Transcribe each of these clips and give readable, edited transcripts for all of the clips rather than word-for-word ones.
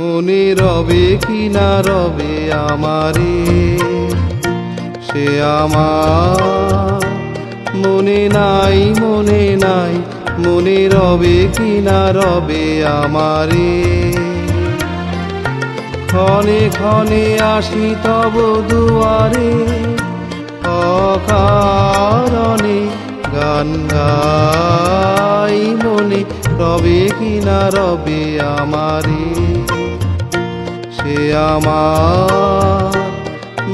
মনে রবে কি না রবে আমারে, সে আমার মনে নাই, মনে নাই, মনে রবে কি না রবে আমারে। ক্ষণে ক্ষণে আসি তব দুয়ারে, অকারণে গান গাই, মনে রবে কি না রবে আমারে, সে আমার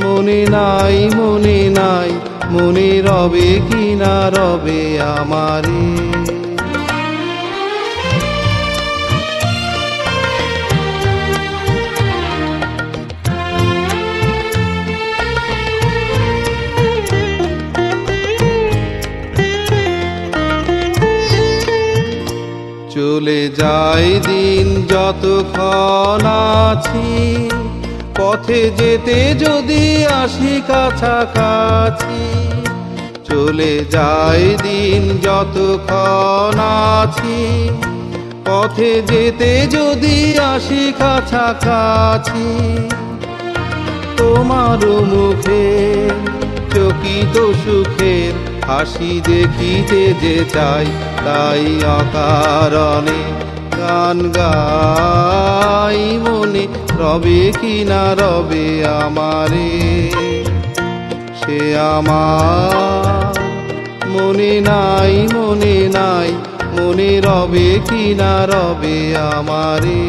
মনে নাই, মনে নাই, মনে রবে কি না রবে আমারে। চলে যায় দিন যতক্ষণ আছি, পথে যেতে যদি আসি কাছাকাছি। চলে যায় দিন যতক্ষণ আছি, পথে যেতে যদি আসি কাছাকাছি। তোমার মুখে চকিত সুখের হাসি দেখিতে যে চাই, তাই অকারণে গান গাই, মনে রবে কি না রবে আমারে, সে আমার মনে নাই, মনে নাই, মনে রবে কি না রবে আমারে।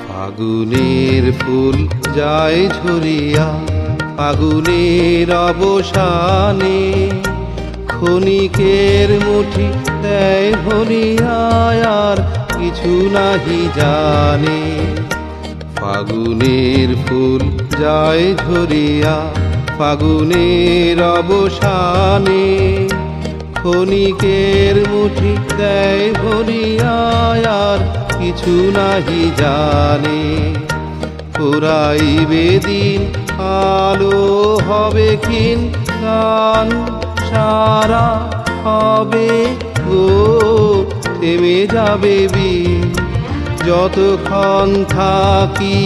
ফাগুনের ফুল যায় ঝরিয়া ফাগুনের অবসানে, ক্ষণিকের মুঠি দেয় ভরিয়া আর কিছু নাহি জানে। ফাগুনের ফুল যায় ঝরিয়া ফাগুনের অবসানে, ক্ষণিকের মুঠি দেয় ভরিয়া আর কিছু নাহি জানে। ফুরাইবে দিন আলো হবে ক্ষীণ, গান সারা হবে গো থেমে যাবে বিন। যতক্ষণ থাকি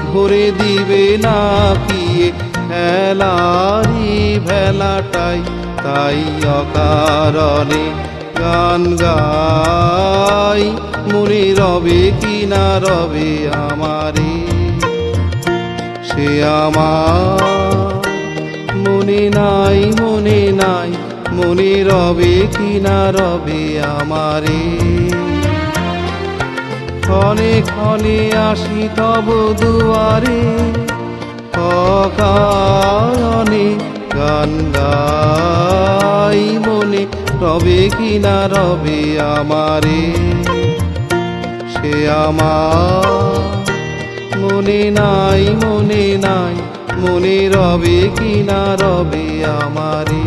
ভরে দিবে নাকি ভেলারি ভেলাটাই, তাই অকারণে গান গাই, মনে রবে কি না রবে আমারে, সে আমার মনে নাই, মনে নাই, মনে রবে কি না রবে আমারে। ক্ষণে ক্ষণে আসি তব দুয়ারে, অকারণে গান গাই, মনে রবে কি না রবে আমারে, সে আমার মনে নাই, মনে নাই, মনে রবে কি না রবে আমারে।